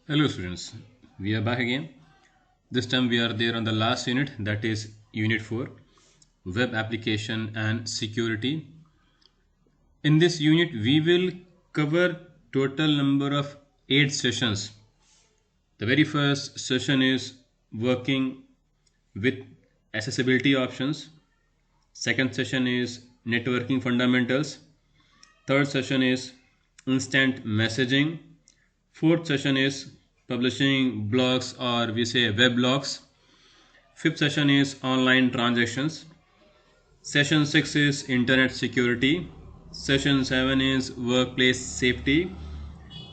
Hello students, we are back again. This time we are there on the last unit, that is unit 4, web application and security. In this unit we will cover total number of 8 sessions. The very first session is working with accessibility options. Second session is networking fundamentals. Third session is instant messaging. Fourth session is publishing blogs, or we say weblogs. Fifth session is online transactions. Session 6 is internet security. Session 7 is workplace safety.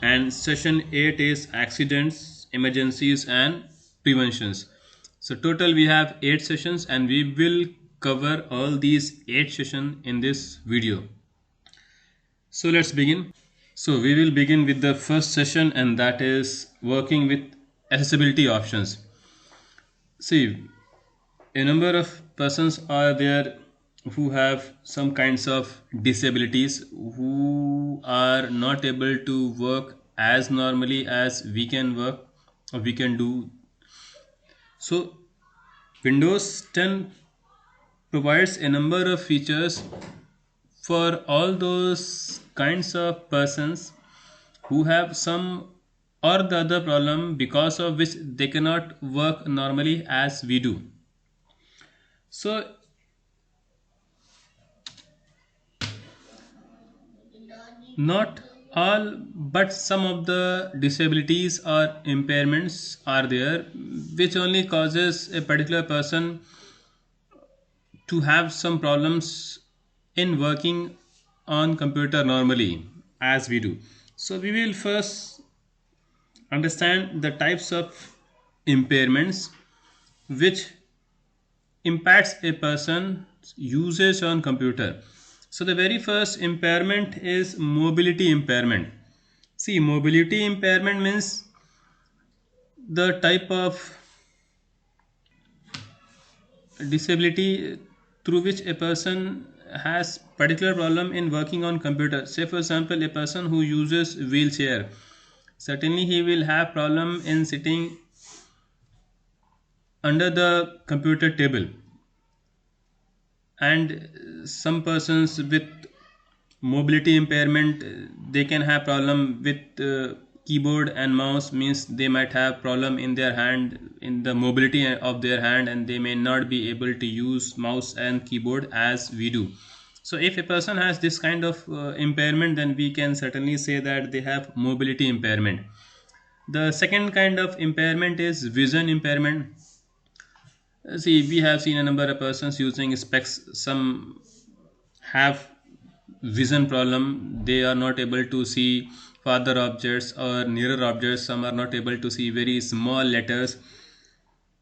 And session 8 is accidents, emergencies, and preventions. So, total we have 8 sessions, and we will cover all these 8 sessions in this video. So, let's begin. So we will begin with the first session, and that is working with accessibility options. See, a number of persons are there who have some kinds of disabilities, who are not able to work as normally as we can work or we can do. So Windows 10 provides a number of features for all those kinds of persons who have some or the other problem, because of which they cannot work normally as we do. So not all, but some of the disabilities or impairments are there, which only causes a particular person to have some problems in working on computer normally as we do. So we will first understand the types of impairments which impacts a person's usage on computer. So the very first impairment is mobility impairment. See, mobility impairment means the type of disability through which a person has particular problem in working on computer. Say for example, a person who uses wheelchair, certainly he will have problem in sitting under the computer table. And some persons with mobility impairment, they can have problem with keyboard and mouse, means they might have problem in their hand, in the mobility of their hand, and they may not be able to use mouse and keyboard as we do. So if a person has this kind of impairment, then we can certainly say that they have mobility impairment. The second kind of impairment is vision impairment. See, we have seen a number of persons using specs. Some have vision problem, they are not able to see farther objects or nearer objects. Some are not able to see very small letters.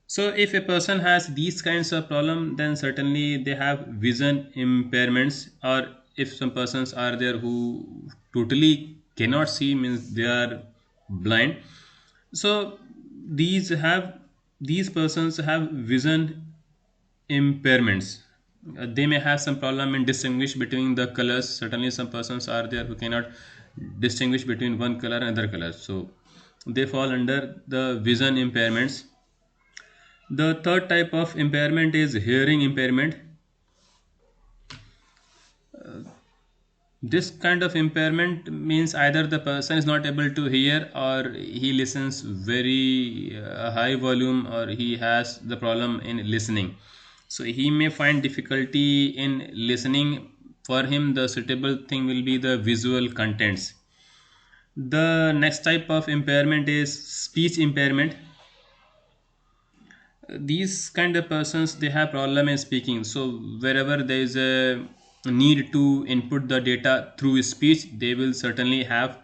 So if a person has these kinds of problem, then certainly they have vision impairments. Or if some persons are there who totally cannot see, means they are blind. So these persons have vision impairments. They may have some problem in distinguish between the colors. Certainly some persons are there who cannot distinguish between one color and other color, so they fall under the vision impairments. The third type of impairment is hearing impairment. This kind of impairment means either the person is not able to hear, or he listens very high volume, or he has the problem in listening. So he may find difficulty in listening. For him, the suitable thing will be the visual contents. The next type of impairment is speech impairment. These kind of persons, they have problem in speaking. So wherever there is a need to input the data through speech, they will certainly have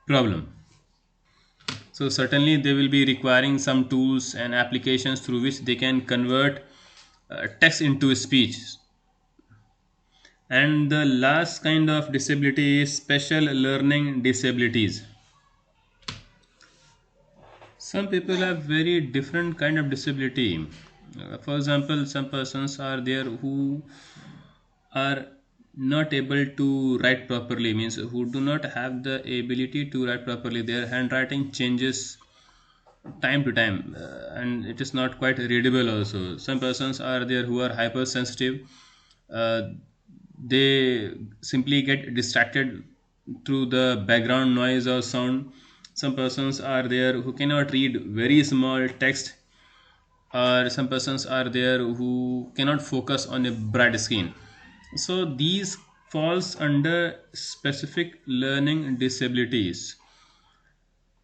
problem. So certainly they will be requiring some tools and applications through which they can convert text into speech. And the last kind of disability is special learning disabilities. Some people have very different kind of disability. For example, some persons are there who are not able to write properly, means who do not have the ability to write properly. Their handwriting changes time to time, and it is not quite readable also. Some persons are there who are hypersensitive. uh, they simply get distracted through the background noise or sound. Some persons are there who cannot read very small text, or some persons are there who cannot focus on a bright screen. So these falls under specific learning disabilities.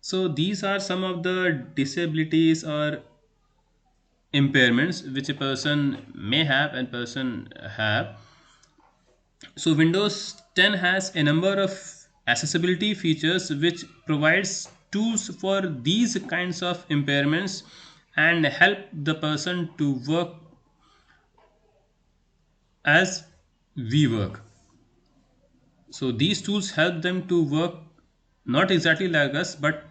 So these are some of the disabilities or impairments which a person may have and person have. So Windows 10 has a number of accessibility features which provides tools for these kinds of impairments and help the person to work as we work. So these tools help them to work not exactly like us, but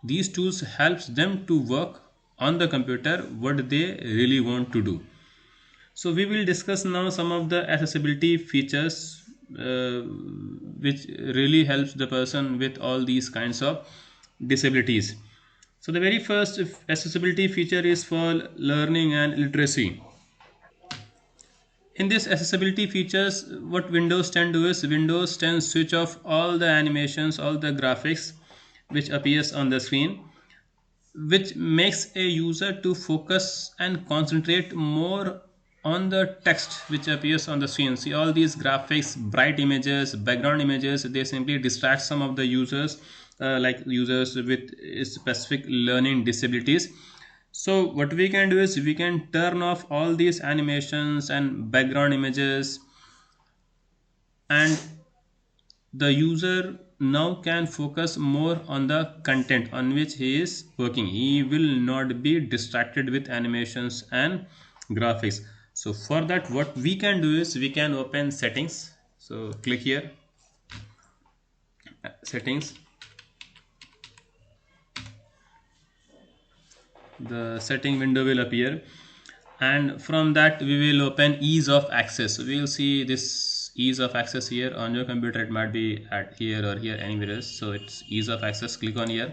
these tools helps them to work on the computer what they really want to do. So we will discuss now some of the accessibility features which really helps the person with all these kinds of disabilities. So the very first accessibility feature is for learning and literacy. In this accessibility features, what Windows 10 do is Windows 10 switch off all the animations, all the graphics which appears on the screen, which makes a user to focus and concentrate more on the text which appears on the screen. See all these graphics, bright images, background images, they simply distract some of the users, like users with specific learning disabilities. So what we can do is we can turn off all these animations and background images, and the user now can focus more on the content on which he is working. He will not be distracted with animations and graphics. So for that, what we can do is we can open settings. So click here, settings. The setting window will appear, and from that we will open ease of access. So we will see this ease of access here on your computer. It might be at here or here, anywhere else. So it's ease of access. Click on here.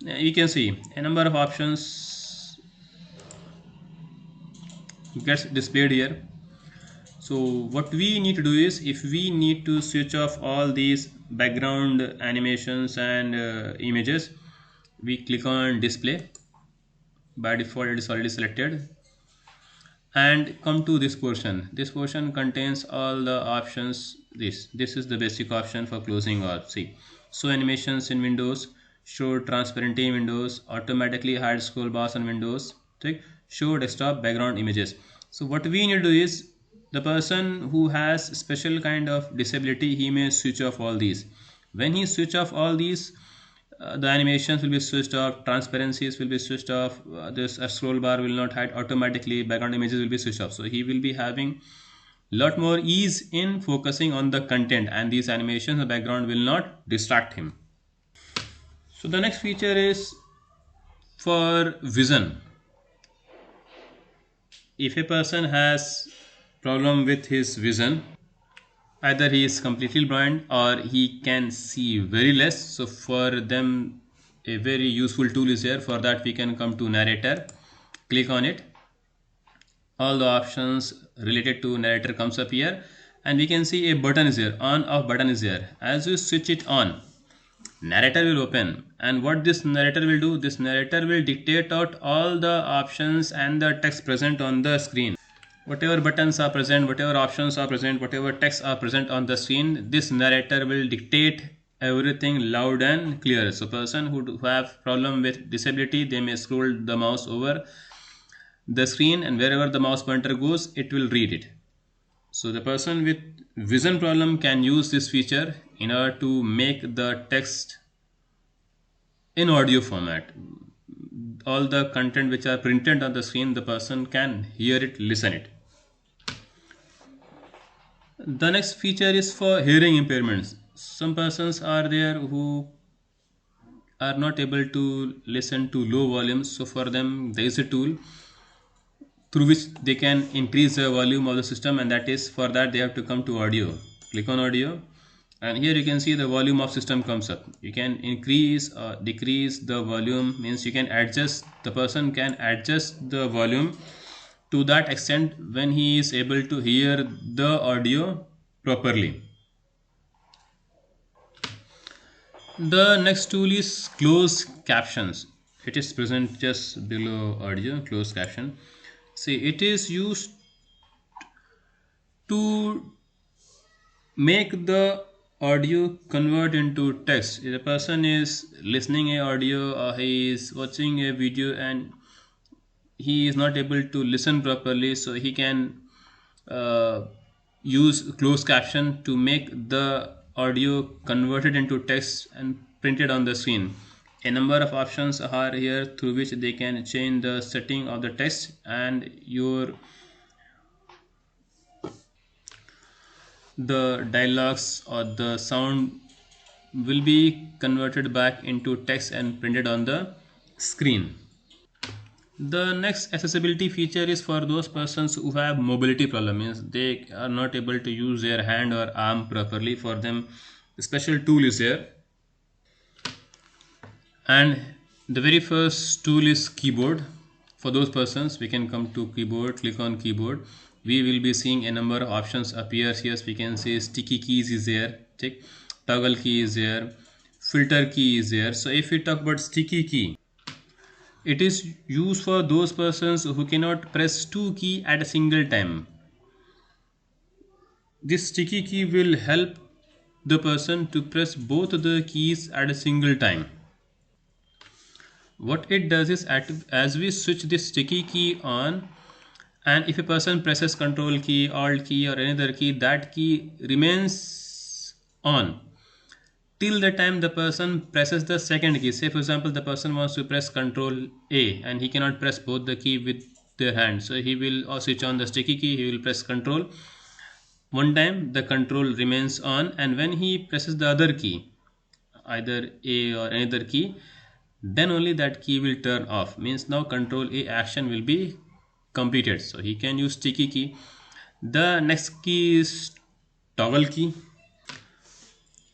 You can see a number of options gets displayed here. So what we need to do is, if we need to switch off all these background animations and images, we click on display. By default it is already selected, and come to this portion. This portion contains all the options. This is the basic option for closing all. See, show animations in Windows, show transparency in Windows, automatically hide scroll bars on Windows, show desktop background images. So what we need to do is, the person who has special kind of disability, he may switch off all these. When he switch off all these, the animations will be switched off, transparencies will be switched off, this scroll bar will not hide automatically, background images will be switched off. So he will be having lot more ease in focusing on the content, and these animations, the background will not distract him. So the next feature is for vision. If a person has problem with his vision, either he is completely blind or he can see very less, so for them a very useful tool is here. For that we can come to narrator, click on it. All the options related to narrator comes up here, and we can see a button is here, on off button is here. As you switch it on, narrator will open, and what this narrator will do, this narrator will dictate out all the options and the text present on the screen. Whatever buttons are present, whatever options are present, whatever text are present on the screen, this narrator will dictate everything loud and clear. So person who have problem with disability, they may scroll the mouse over the screen, and wherever the mouse pointer goes, it will read it. So the person with vision problem can use this feature in order to make the text in audio format. All the content which are printed on the screen, the person can hear it, listen it. The next feature is for hearing impairments. Some persons are there who are not able to listen to low volumes, so for them there is a tool through which they can increase the volume of the system, and that is, for that they have to come to audio. Click on audio, and here you can see the volume of system comes up. You can increase or decrease the volume, means you can adjust, the person can adjust the volume to that extent when he is able to hear the audio properly. The next tool is closed captions. It is present just below audio, closed caption. See, it is used to make the audio convert into text. If a person is listening a audio or he is watching a video and he is not able to listen properly, so he can uh, use closed caption to make the audio converted into text and printed on the screen. A number of options are here through which they can change the setting of the text, and the dialogues or the sound will be converted back into text and printed on the screen. The next accessibility feature is for those persons who have mobility problem, means they are not able to use their hand or arm properly. For them, a special tool is there, and the very first tool is keyboard. For those persons, we can come to keyboard, click on keyboard. We will be seeing a number of options appears here. We can say sticky keys is there, check, toggle key is there, filter key is there. So if we talk about sticky key, it is used for those persons who cannot press two keys at a single time. This sticky key will help the person to press both the keys at a single time. What it does is, as we switch this sticky key on, and if a person presses control key, alt key or any other key, that key remains on till the time the person presses the second key. Say for example, the person wants to press control A and he cannot press both the key with their hand, so he will switch on the sticky key, he will press control one time, the control remains on, and when he presses the other key, either A or any other key, then only that key will turn off, means now control A action will be completed. So he can use sticky key. The next key is toggle key.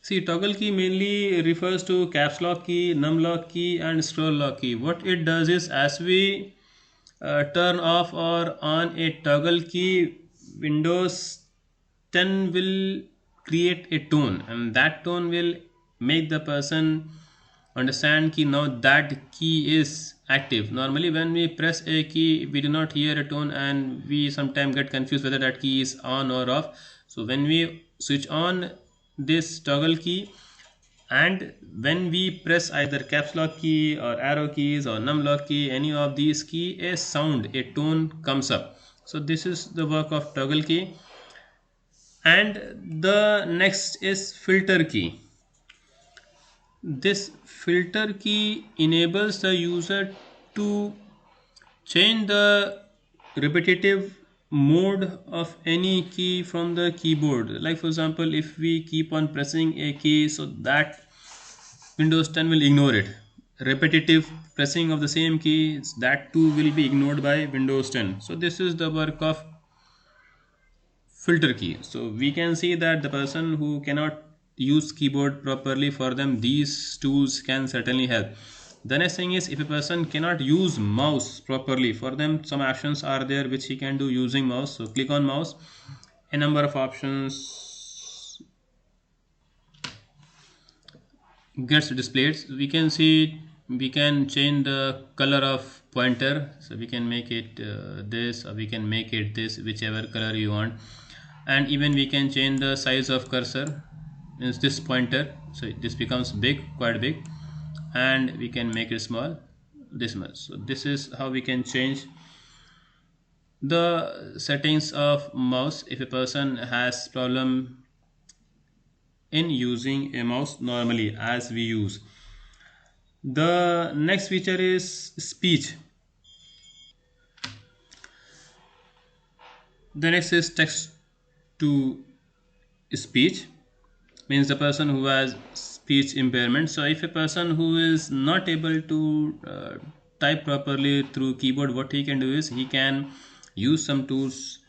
See, toggle key mainly refers to caps lock key, num lock key and scroll lock key. What it does is, as we turn off or on a toggle key, Windows 10 will create a tone, and that tone will make the person understand key now that key is active. Normally when we press a key, we do not hear a tone and we sometimes get confused whether that key is on or off. So when we switch on this toggle key, and when we press either caps lock key or arrow keys or num lock key, any of these key, a sound, a tone comes up. So this is the work of toggle key. And the next is filter key. This filter key enables the user to change the repetitive mode of any key from the keyboard. Like for example, if we keep on pressing a key, so that Windows 10 will ignore it. Repetitive pressing of the same key, that too will be ignored by Windows 10. So this is the work of filter key. So we can see that the person who cannot use keyboard properly, for them these tools can certainly help. The next thing is, if a person cannot use mouse properly, for them some actions are there which he can do using mouse. So click on mouse, a number of options gets displayed. We can see, we can change the color of pointer, so we can make it this, or we can make it this, whichever color you want. And even we can change the size of cursor, means this pointer, so this becomes big, quite big, and we can make it small, this much. So this is how we can change the settings of mouse if a person has problem in using a mouse normally as we use. The next feature is speech. The next is text to speech, means the person who has speech impairment. So if a person who is not able to type properly through keyboard, what he can do is, he can use some tools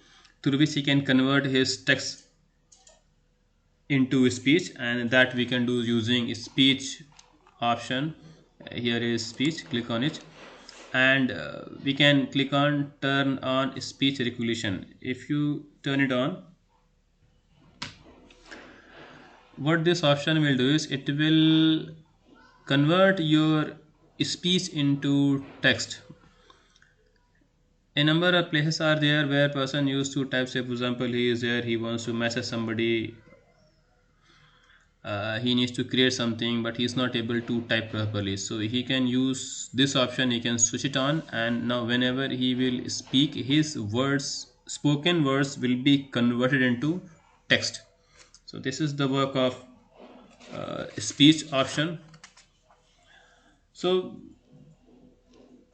through which he can convert his text into speech, and that we can do using speech option. Here is speech, click on it, and we can click on turn on speech recognition. If you turn it on, what this option will do is it will convert your speech into text. A number of places are there where person used to type, say for example he is there, he wants to message somebody, he needs to create something but he's not able to type properly, so he can use this option, he can switch it on, and now whenever he will speak, his words, spoken words, will be converted into text. So this is the work of speech option. So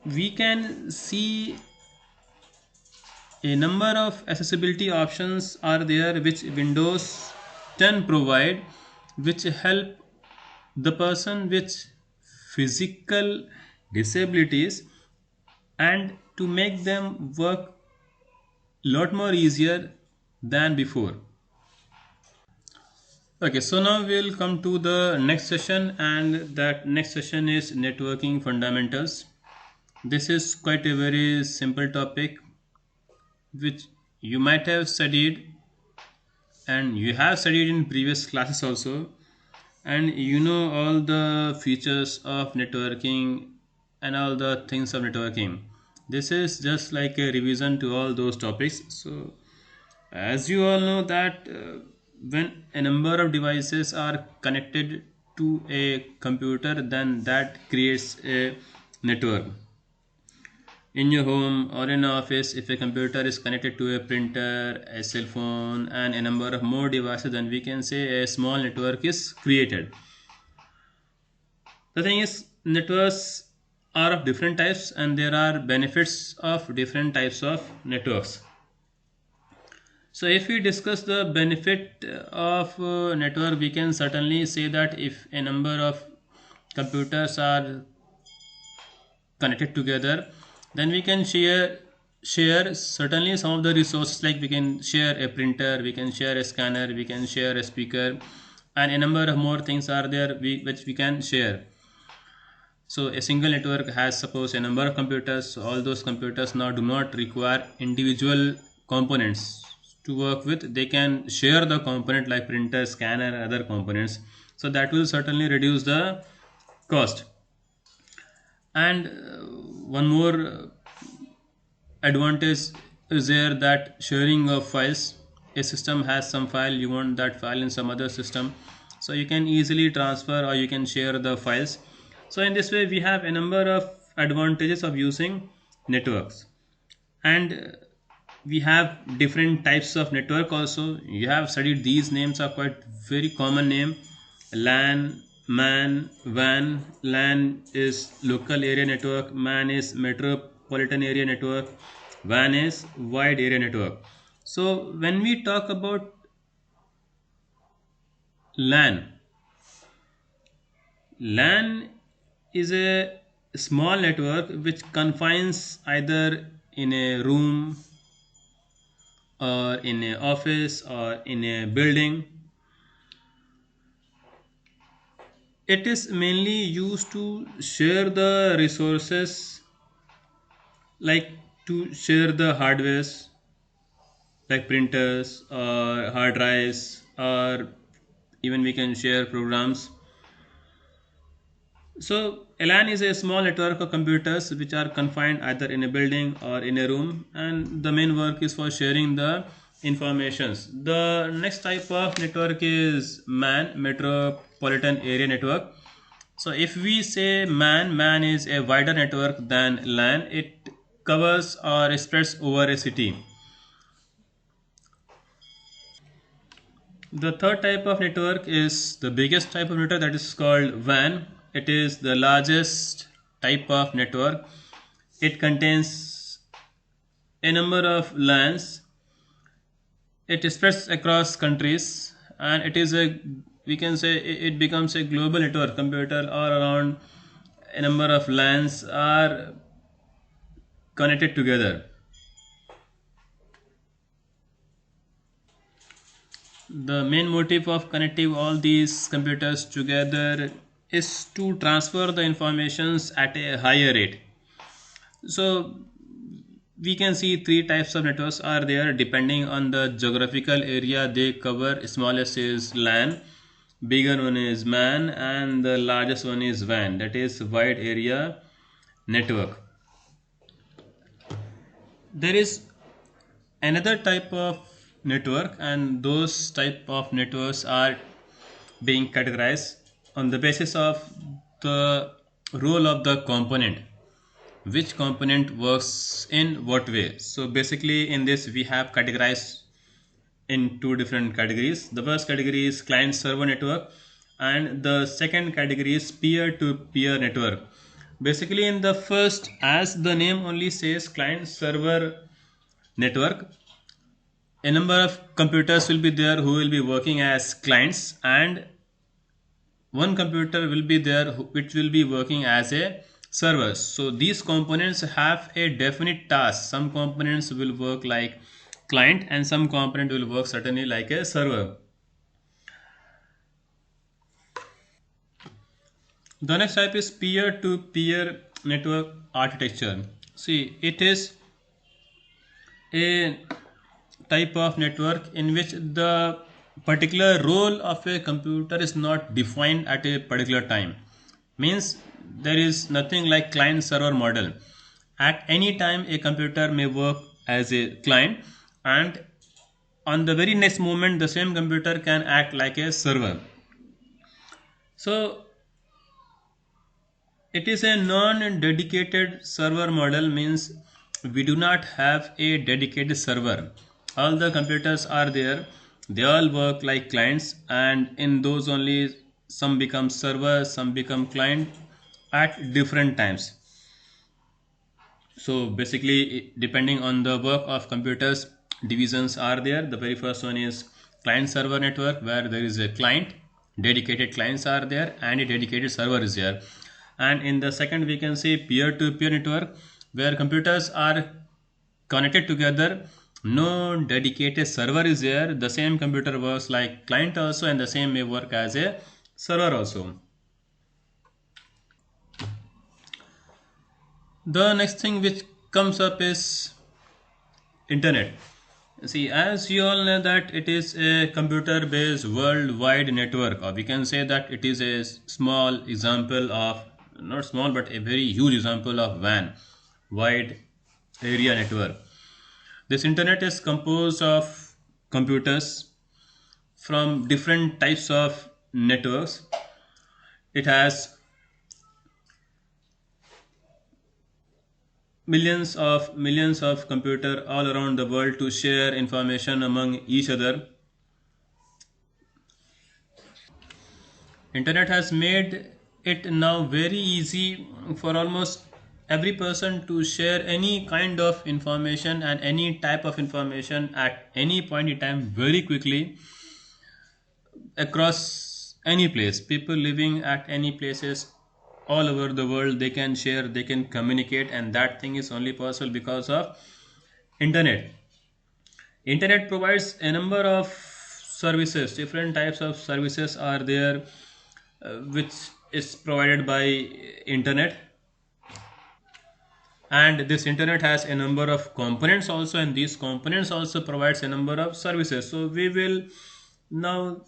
we can see a number of accessibility options are there which Windows 10 provide, which help the person with physical disabilities and to make them work lot more easier than before. Okay, so now we'll come to the next session, and that next session is networking fundamentals. This is quite a very simple topic which you might have studied, and you have studied in previous classes also, and you know all the features of networking and all the things of networking. This is just like a revision to all those topics. So as you all know that when a number of devices are connected to a computer, then that creates a network. In your home or in an office, if a computer is connected to a printer, a cell phone, and a number of more devices, then we can say a small network is created. The thing is, networks are of different types, and there are benefits of different types of networks. So if we discuss the benefit of network, we can certainly say that if a number of computers are connected together, then we can share certainly some of the resources, like we can share a printer, we can share a scanner, we can share a speaker, and a number of more things are there which we can share. So a single network has, suppose, a number of computers. So all those computers now do not require individual components to work with. They can share the component like printer, scanner, other components. So that will certainly reduce the cost. And one more advantage is there, that sharing of files. A system has some file, you want that file in some other system, so you can easily transfer or you can share the files. So in this way we have a number of advantages of using networks. And we have different types of network also. You have studied these names, are quite very common name: LAN, MAN, WAN. LAN is local area network, MAN is metropolitan area network, WAN is wide area network. So when we talk about LAN, LAN is a small network which confines either in a room or in an office or in a building. It is mainly used to share the resources, like to share the hardwares like printers or hard drives, or even we can share programs. So LAN is a small network of computers which are confined either in a building or in a room, and the main work is for sharing the informations. The next type of network is MAN, metropolitan area network. So if we say MAN is a wider network than LAN. It covers or spreads over a city. The third type of network is the biggest type of network, that is called WAN. It is the largest type of network. It contains a number of LANs. It spreads across countries, and it is a, we can say it becomes a global network. Computer all around a number of LANs are connected together. The main motive of connecting all these computers together is to transfer the informations at a higher rate. So we can see three types of networks are there depending on the geographical area they cover. Smallest is LAN, bigger one is MAN, and the largest one is WAN, that is wide area network. There is another type of network, and those type of networks are being categorized on the basis of the role of the component, which component works in what way. So basically in this we have categorized in two different categories. The first category is client server network, and the second category is peer to peer network. Basically in the first, as the name only says, client server network, a number of computers will be there who will be working as clients, and one computer will be there which will be working as a server. So these components have a definite task. Some components will work like client and some component will work certainly like a server. The next type is peer-to-peer network architecture. See, it is a type of network in which the particular role of a computer is not defined at a particular time. Means there is nothing like client server model. At any time a computer may work as a client, and on the very next moment the same computer can act like a server. So it is a non-dedicated server model, means we do not have a dedicated server. All the computers are there, they all work like clients, and in those only some become server, some become client at different times. So basically depending on the work of computers, divisions are there. The very first one is client server network, where there is a client, dedicated clients are there, and a dedicated server is there. And in the second we can say peer to peer network, where computers are connected together, no dedicated server is there, the same computer works like client also, and the same may work as a server also. The next thing which comes up is internet. See, as you all know that it is a computer based worldwide network, or we can say that it is a small example of, not small but a very huge example of WAN, wide area network. This internet is composed of computers from different types of networks. It has millions of computer all around the world to share information among each other. Internet has made it now very easy for almost every person to share any kind of information and any type of information at any point in time very quickly across any place. People living at any places all over the world, they can share, they can communicate, and that thing is only possible because of internet. Internet provides a number of services. Different types of services are there which is provided by internet, and this internet has a number of components also, and these components also provides a number of services. So we will now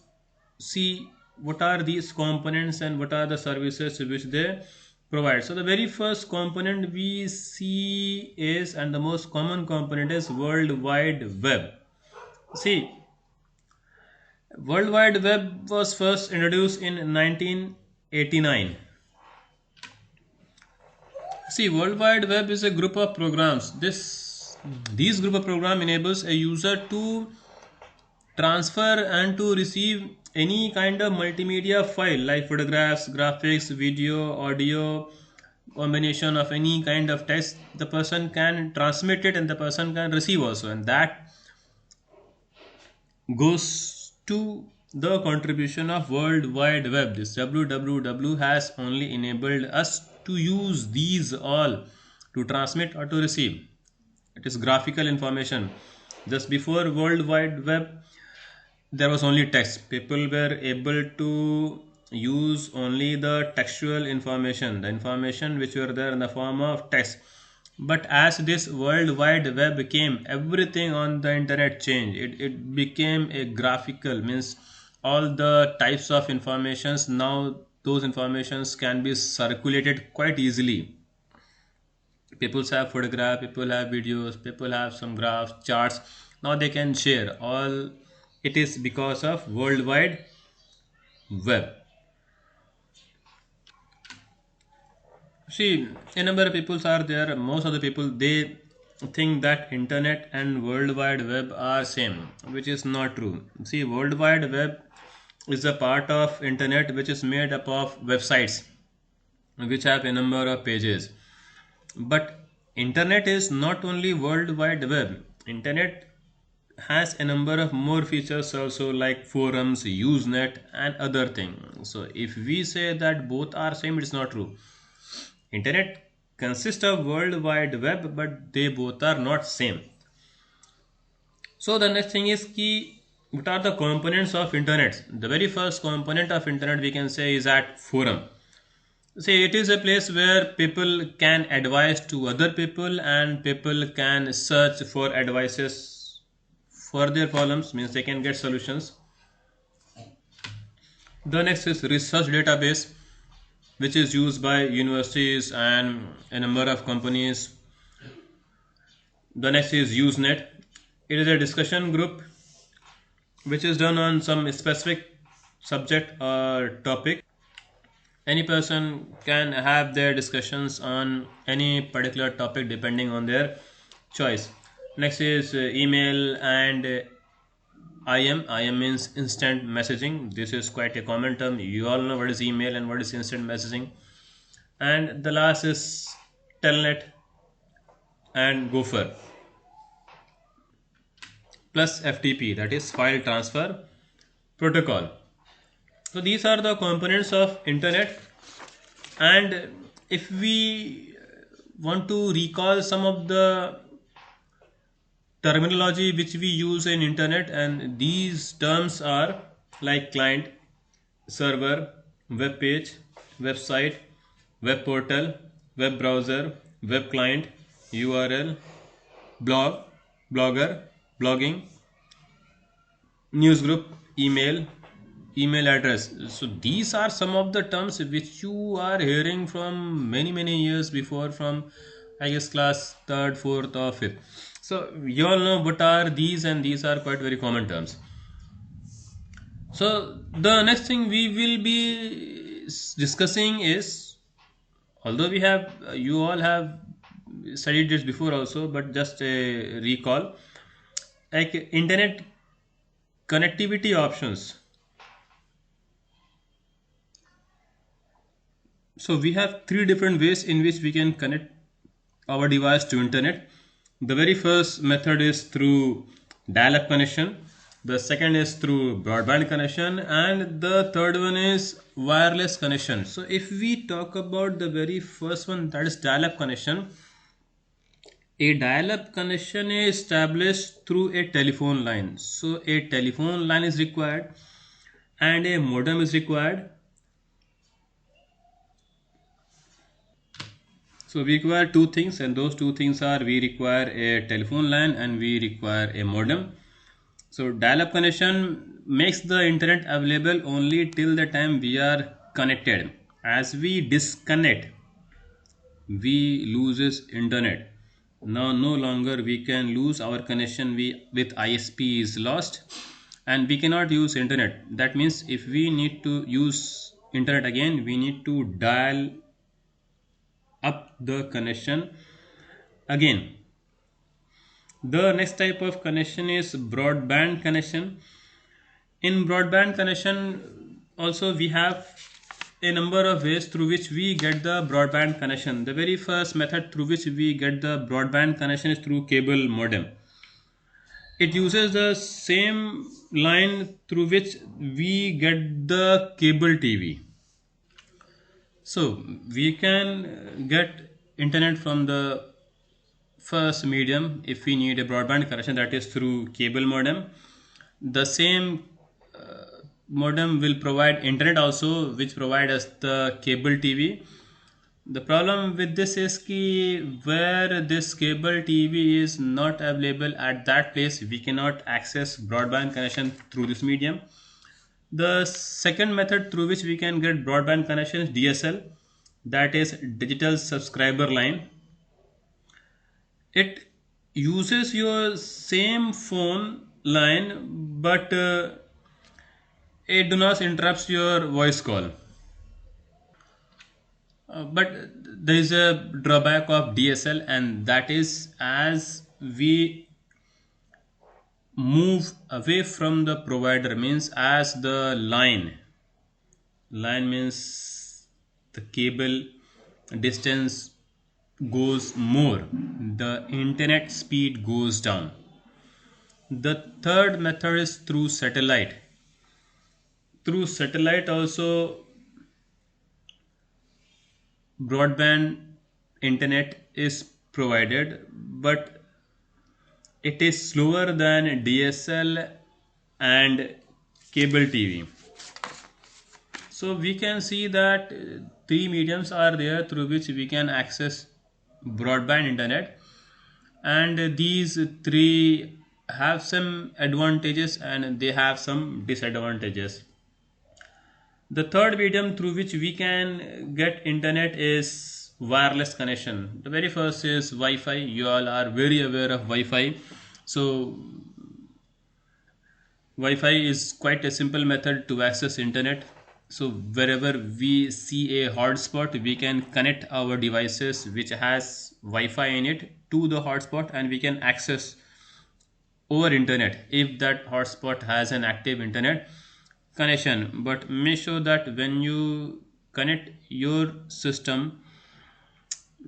see what are these components and what are the services which they provide. So the very first component we see is, and the most common component is, World Wide Web. See, World Wide Web was first introduced in 1989. See, World Wide Web is a group of programs. These group of program enables a user to transfer and to receive any kind of multimedia file like photographs, graphics, video, audio, combination of any kind of text. The person can transmit it and the person can receive also, and that goes to the contribution of World Wide Web. This www has only enabled us to use these all to transmit or to receive. It is graphical information. Just before World Wide Web, there was only text. People were able to use only the textual information, the information which were there in the form of text. But as this world wide web came, everything on the internet changed. It became a graphical, means all the types of informations, now those informations can be circulated quite easily. People have photograph, people have videos, people have some graphs, charts. Now they can share all. It is because of worldwide web. See, a number of people are there. Most of the people, they think that internet and world wide web are same, which is not true. See, world wide web is a part of internet which is made up of websites which have a number of pages. But internet is not only world wide web. Internet has a number of more features also, like forums, usenet and other things. So if we say that both are same, it's not true. Internet consists of world wide web, but they both are not same. So the next thing is key, what are the components of internet? The very first component of internet we can say is at forum. See, it is a place where people can advise to other people and people can search for advices for their problems, means they can get solutions. The next is research database, which is used by universities and a number of companies. The next is Usenet. It is a discussion group which is done on some specific subject or topic. Any person can have their discussions on any particular topic depending on their choice. Next is email and IM. IM means instant messaging. This is quite a common term. You all know what is email and what is instant messaging. And the last is Telnet and Gopher plus FTP, that is file transfer protocol. So these are the components of internet. And if we want to recall some of the terminology which we use in internet, and these terms are like client, server, web page, website, web portal, web browser, web client, URL, blog, blogger, blogging, newsgroup, email, email address. So these are some of the terms which you are hearing from many years before, from I guess class 3rd, 4th or 5th. So you all know what are these, and these are quite very common terms. So the next thing we will be discussing is, although we have, you all have studied this before also, but just a recall, like internet connectivity options. So we have 3 different ways in which we can connect our device to internet. The very first method is through dial-up connection. The second is through broadband connection, and the third one is wireless connection. So if we talk about the very first one, that is dial-up connection. A dial-up connection is established through a telephone line. So a telephone line is required and a modem is required. So we require 2 things, and those 2 things are, we require a telephone line and we require a modem. So dial-up connection makes the internet available only till the time we are connected. As we disconnect, we loses internet. Now no longer we can lose our connection with ISP is lost, and we cannot use internet. That means if we need to use internet again, we need to dial up the connection again. The next type of connection is broadband connection. In broadband connection also we have a number of ways through which we get the broadband connection. The very first method through which we get the broadband connection is through cable modem. It uses the same line through which we get the cable TV. So we can get internet from the first medium if we need a broadband connection, that is through cable modem. The same modem will provide internet also, which provide us the cable TV. The problem with this is ki where this cable TV is not available at that place, we cannot access broadband connection through this medium. The second method through which we can get broadband connection is DSL, that is digital subscriber line. It uses your same phone line, but it do not interrupts your voice call. But there is a drawback of DSL, and that is as we move away from the provider, means as the line means the cable distance goes more, the internet speed goes down. The third method is through satellite. Through satellite also broadband internet is provided, but it is slower than DSL and cable TV. So we can see that three mediums are there through which we can access broadband internet, and these three have some advantages and they have some disadvantages. The third medium through which we can get internet is wireless connection. The very first is Wi-Fi. You all are very aware of Wi-Fi. So Wi-Fi is quite a simple method to access internet. So wherever we see a hotspot, we can connect our devices which has Wi-Fi in it to the hotspot, and we can access over internet if that hotspot has an active internet connection. But make sure that when you connect your system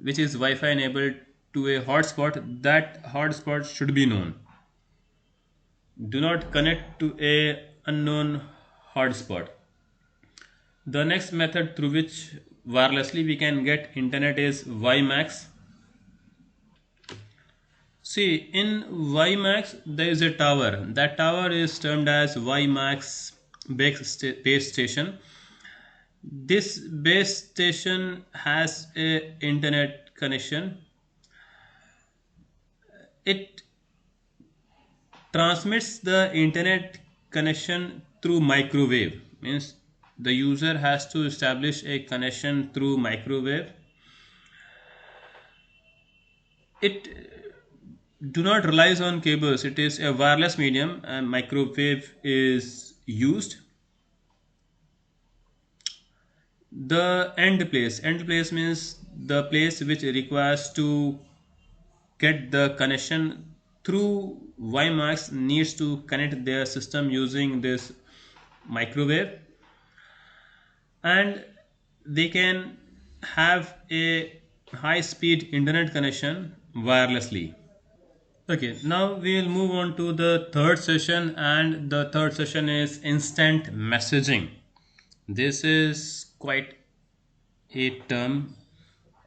which is Wi-Fi enabled to a hotspot, that hotspot should be known. Do not connect to a unknown hotspot. The next method through which wirelessly we can get internet is WiMAX. See, in WiMAX there is a tower. That tower is termed as WiMAX base station. This base station has a internet connection. It transmits the internet connection through microwave, means the user has to establish a connection through microwave. It do not relies on cables. It is a wireless medium and microwave is used. The end place means the place which requires to get the connection through WiMAX needs to connect their system using this microwave, and they can have a high speed internet connection wirelessly. Okay, now we will move on to the third session, and the third session is instant messaging. This is quite a term,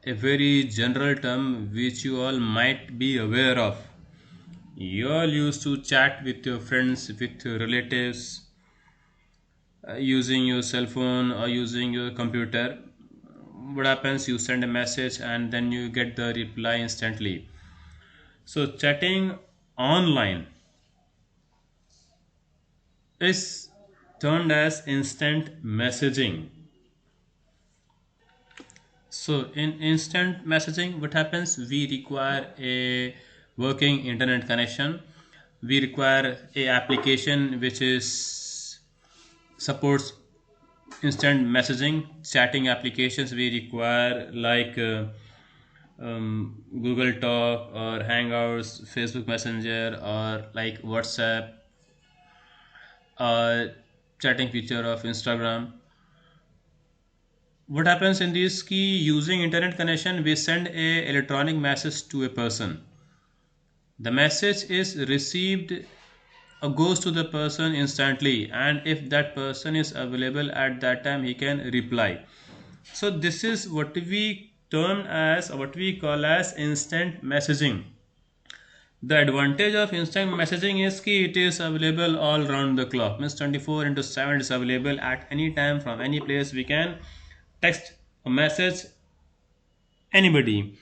a very general term which you all might be aware of. You all used to chat with your friends, with your relatives, using your cell phone or using your computer. What happens? You send a message and then you get the reply instantly. So chatting online is termed as instant messaging. So in instant messaging, what happens? We require a working internet connection. We require a application which is supports instant messaging. Chatting applications we require like Google Talk or Hangouts, Facebook Messenger, or like WhatsApp, or chatting feature of Instagram. What happens in this key, using internet connection we send a electronic message to a person. The message is received or goes to the person instantly, and if that person is available at that time he can reply. So this is what we term as, what we call as instant messaging. The advantage of instant messaging is कि it is available all round the clock. Means 24 into 7 is available at any time from any place. We can text a message anybody.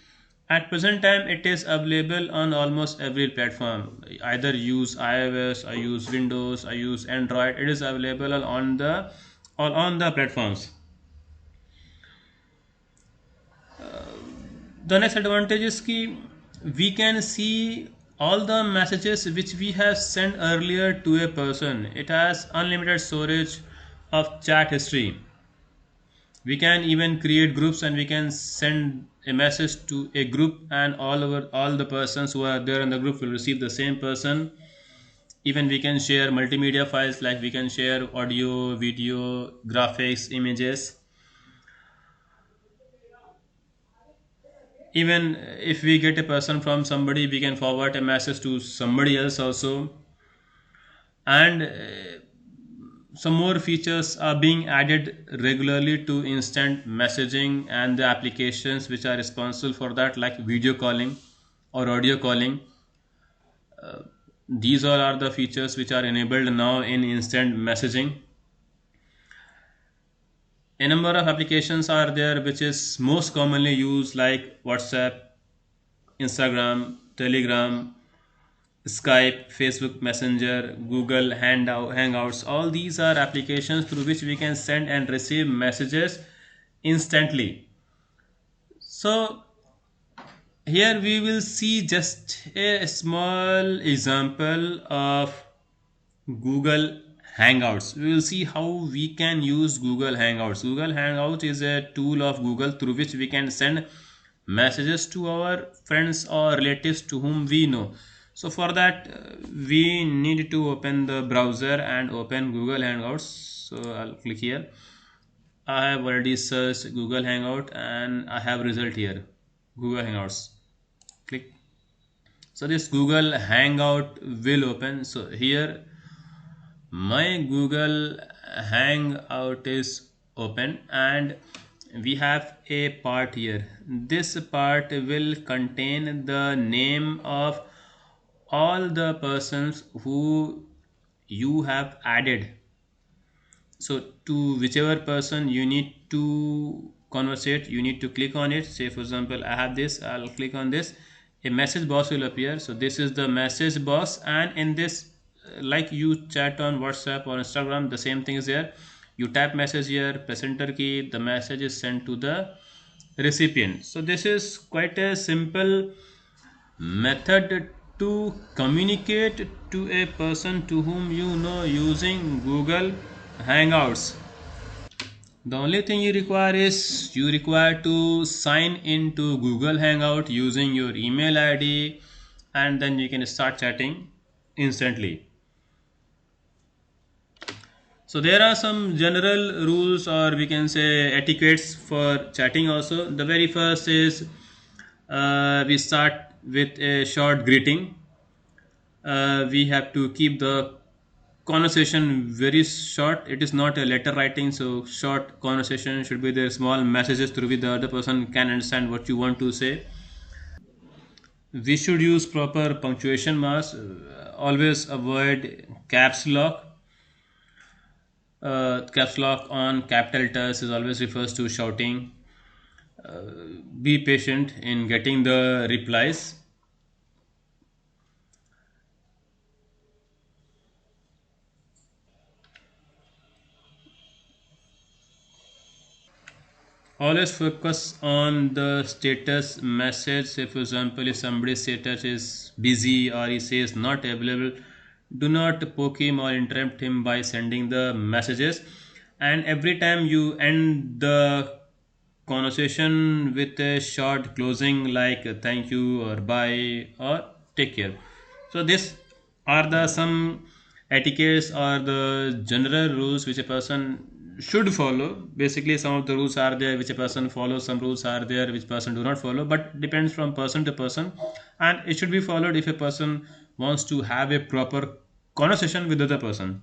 At present time, it is available on almost every platform. Either use iOS, I use Windows, I use Android. It is available on the all on the platforms. The next advantage is कि we can see all the messages which we have sent earlier to a person. It has unlimited storage of chat history. We can even create groups and we can send a message to a group, and all the persons who are there in the group will receive the same person. Even we can share multimedia files, like we can share audio, video, graphics, images. Even if we get a person from somebody, we can forward a message to somebody else also. And some more features are being added regularly to instant messaging and the applications which are responsible for that, like video calling or audio calling. These all are the features which are enabled now in instant messaging. A number of applications are there which is most commonly used, like WhatsApp, Instagram, Telegram, Skype, Facebook Messenger, Google Hangouts. All these are applications through which we can send and receive messages instantly. So here we will see just a small example of Google Hangouts. We will see how we can use Google Hangouts. Google Hangouts is a tool of Google through which we can send messages to our friends or relatives to whom we know. So for that we need to open the browser and open Google Hangouts. So I'll click here. I have already searched Google Hangout and I have result here, Google Hangouts. Click. So this Google Hangout will open. So here my Google Hangout is open and we have a part here. This part will contain the name of all the persons who you have added. So to whichever person you need to conversate, you need to click on it. Say for example, I have this, I'll click on this, a message box will appear. So this is the message box, and in this, like you chat on WhatsApp or Instagram, the same thing is there. You tap message here, press enter key, the message is sent to the recipient. So this is quite a simple method to communicate to a person to whom you know using Google Hangouts. The only thing you require is you require to sign into Google Hangout using your email ID, and then you can start chatting instantly. So there are some general rules, or we can say etiquettes for chatting also. The very first is we start with a short greeting. We have to keep the conversation very short. It is not a letter writing, so short conversation should be there, small messages through which the other person can understand what you want to say. We should use proper punctuation marks. Always avoid caps lock. Caps lock on capital letters is always refers to shouting. Be patient in getting the replies. Always focus on the status message. Say for example, if somebody's status is busy or he says not available, do not poke him or interrupt him by sending the messages. And every time you end the conversation with a short closing like thank you or bye or take care. So this are the some etiquettes or the general rules which a person should follow. Basically some of the rules are there which a person follows, some rules are there which person do not follow, but depends from person to person, and it should be followed if a person wants to have a proper conversation with the other person.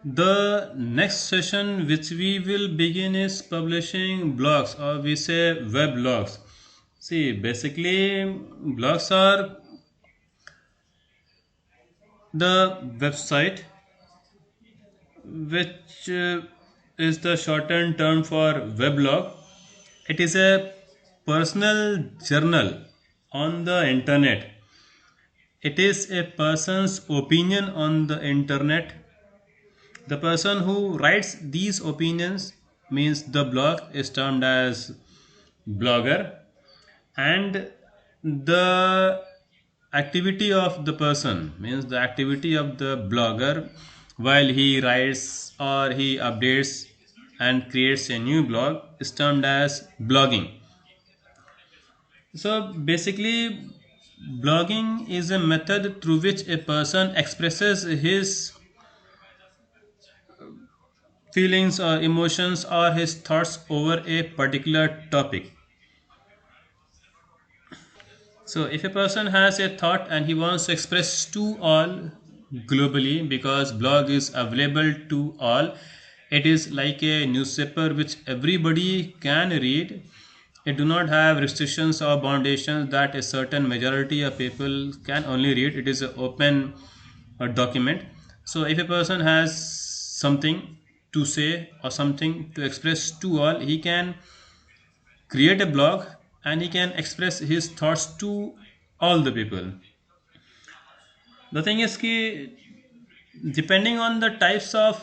The next session which we will begin is publishing blogs, or we say web blogs. See, basically, blogs are the website which is the shortened term for weblog. It is a personal journal on the internet. It is a person's opinion on the internet. The person who writes these opinions means the blog is termed as blogger, and the activity of the person means the activity of the blogger while he writes or he updates and creates a new blog is termed as blogging. So basically, blogging is a method through which a person expresses his feelings or emotions or his thoughts over a particular topic. So if a person has a thought and he wants to express to all globally, because blog is available to all, it is like a newspaper which everybody can read. It do not have restrictions or foundations that a certain majority of people can only read. It is an open document. So if a person has something to say or something to express to all, he can create a blog and he can express his thoughts to all the people. The thing is ki depending on the types of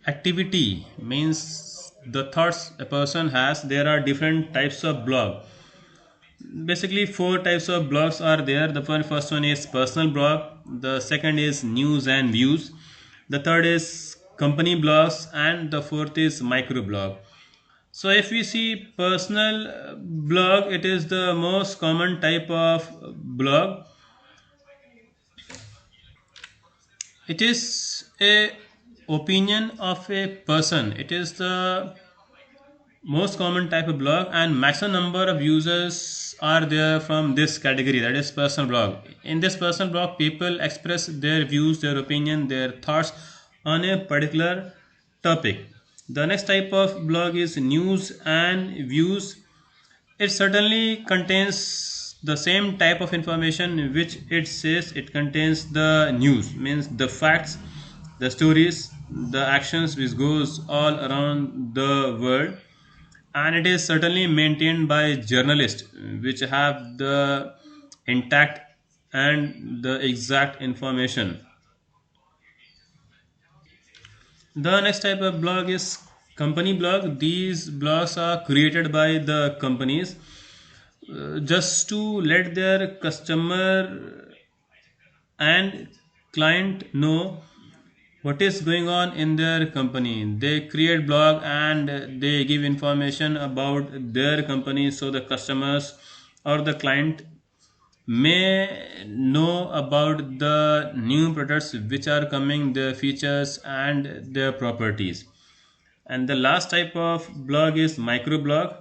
activity means the thoughts a person has, there are different types of blog. Basically four types of blogs are there. The first one is personal blog, the second is news and views, the third is company blogs, and the fourth is micro blog. So if we see personal blog, it is the most common type of blog. It is a opinion of a person. It is the most common type of blog, and maximum number of users are there from this category, that is personal blog. In this personal blog, people express their views, their opinion, their thoughts on a particular topic. The next type of blog is news and views. It certainly contains the same type of information which it says. It contains the news, means the facts, the stories, the actions which goes all around the world, and it is certainly maintained by journalists which have the intact and the exact information. The next type of blog is company blog. These blogs are created by the companies just to let their customer and client know what is going on in their company. They create blog and they give information about their company so the customers or the client may know about the new products which are coming, their features and their properties. And the last type of blog is microblog.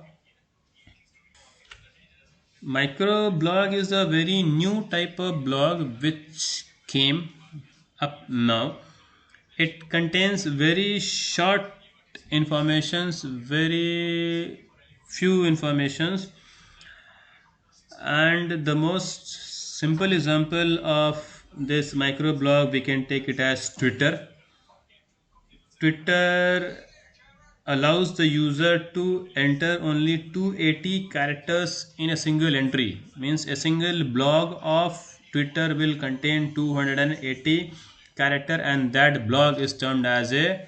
Microblog is a very new type of blog which came up now. It contains very short informations, very few informations, and the most simple example of this microblog we can take it as Twitter. Twitter allows the user to enter only 280 characters in a single entry, means a single blog of Twitter will contain 280 character, and that blog is termed as a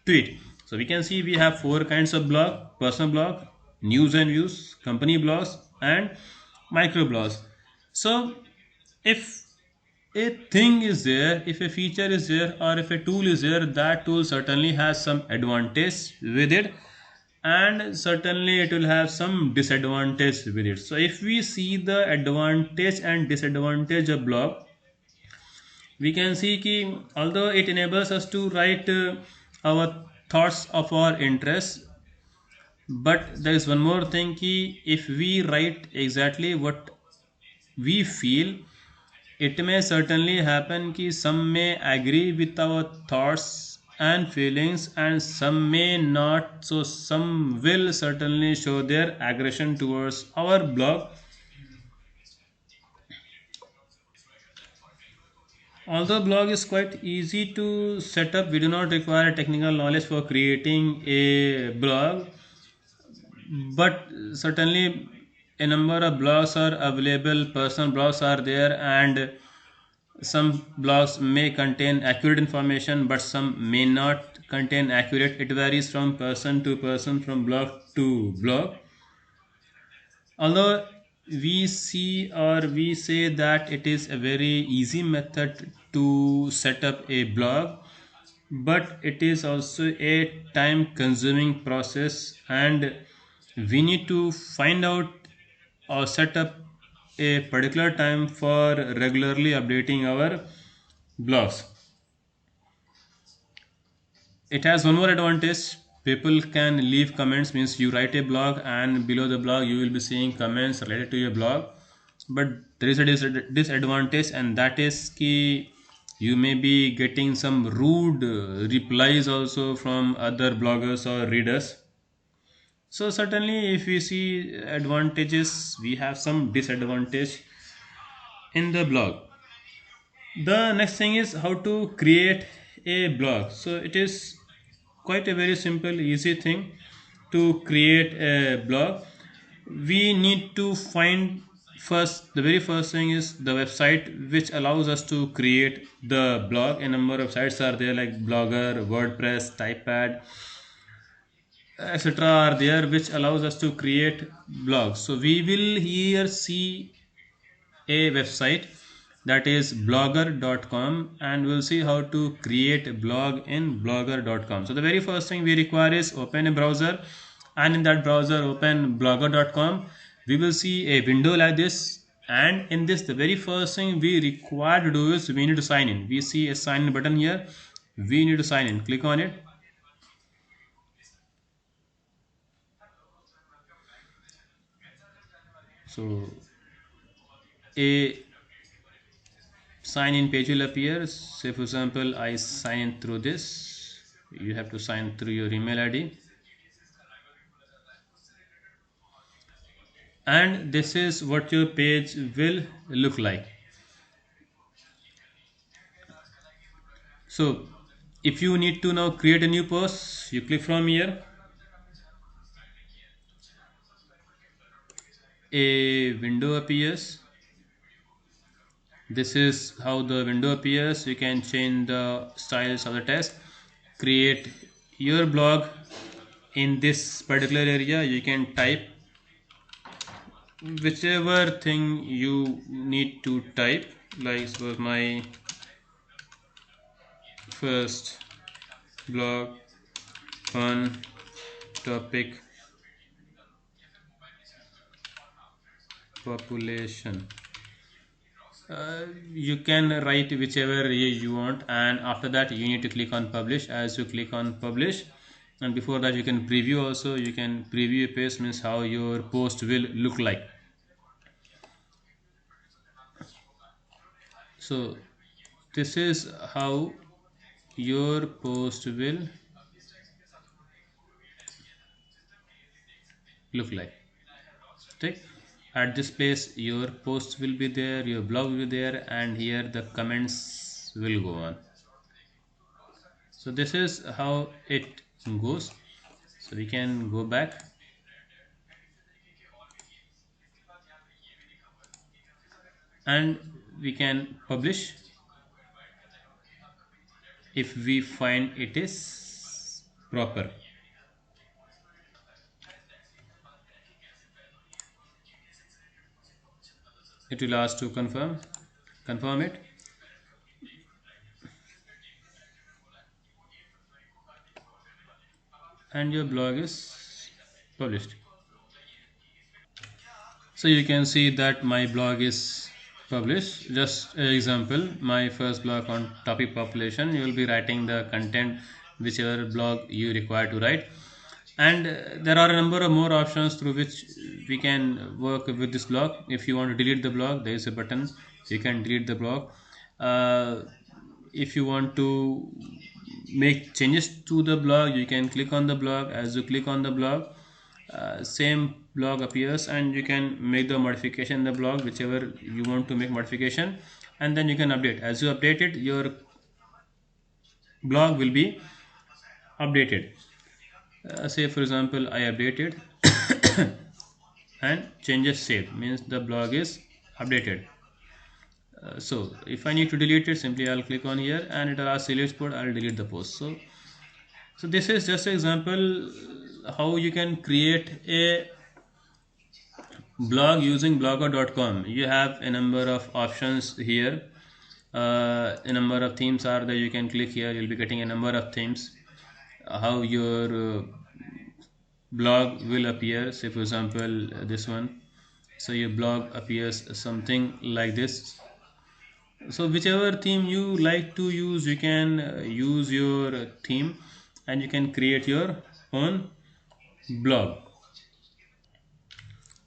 tweet. So we can see we have four kinds of blog: personal blog, news and views, company blogs, and micro blogs. So if a thing is there, if a feature is there, or if a tool is there, that tool certainly has some advantage with it, and certainly it will have some disadvantage with it. So if we see the advantage and disadvantage of blog, we can see ki although it enables us to write our thoughts of our interest, but there is one more thing ki if we write exactly what we feel, it may certainly happen ki some may agree with our thoughts and feelings, and some may not. So some will certainly show their aggression towards our blog. Although blog is quite easy to set up, we do not require technical knowledge for creating a blog, but certainly a number of blogs are available, personal blogs are there, and some blogs may contain accurate information, but some may not contain accurate. It varies from person to person, from blog to blog. Although we see or we say that it is a very easy method to set up a blog, but it is also a time consuming process, and we need to find out or set up a particular time for regularly updating our blogs. It has one more advantage. People can leave comments, means you write a blog and below the blog you will be seeing comments related to your blog. But there is a disadvantage, and that is ki you may be getting some rude replies also from other bloggers or readers. So certainly if we see advantages, we have some disadvantage in the blog. The next thing is how to create a blog. So it is quite a very simple easy thing to create a blog. We need to find first, the very first thing is the website which allows us to create the blog. A number of sites are there like Blogger, WordPress, Typepad, etc. are there which allows us to create blogs. So we will here see a website, that is blogger.com, and we'll see how to create a blog in blogger.com. So the very first thing we require is open a browser, and in that browser open blogger.com. We will see a window like this, and in this the very first thing we require to do is we need to sign in. We see a sign in button here, we need to sign in. Click on it. So a sign in page will appear. Say for example I sign in through this. You have to sign through your email ID, and this is what your page will look like. So if you need to now create a new post, you click from here, a window appears. This is how the window appears. You can change the styles of the text, create your blog. In this particular area you can type whichever thing you need to type, like suppose my first blog on topic population. You can write whichever you want, and after that you need to click on publish. As you click on publish, and before that you can preview also. You can preview a page, means how your post will look like. So this is how your post will look like. Take at this place your post will be there, your blog will be there, and here the comments will go on. So this is how it goes. So we can go back, and we can publish if we find it is proper. It will ask to confirm it, and your blog is published. So you can see that my blog is published. Just an example, my first blog on topic population, you will be writing the content whichever blog you require to write, and there are a number of more options through which we can work with this blog. If you want to delete the blog, there is a button, you can delete the blog. If you want to make changes to the blog, you can click on the blog. As you click on the blog, same blog appears, and you can make the modification in the blog, whichever you want to make modification, and then you can update. As you update it, your blog will be updated. Say for example, I updated and changes saved, means the blog is updated. So if I need to delete it, simply I'll click on here and it will ask delete post. I'll delete the post. So this is just an example how you can create a blog using blogger.com. You have a number of options here. A number of themes are there. You can click here, you'll be getting a number of themes. How your blog will appear, say for example this one. So your blog appears something like this. So whichever theme you like to use, you can use your theme and you can create your own blog.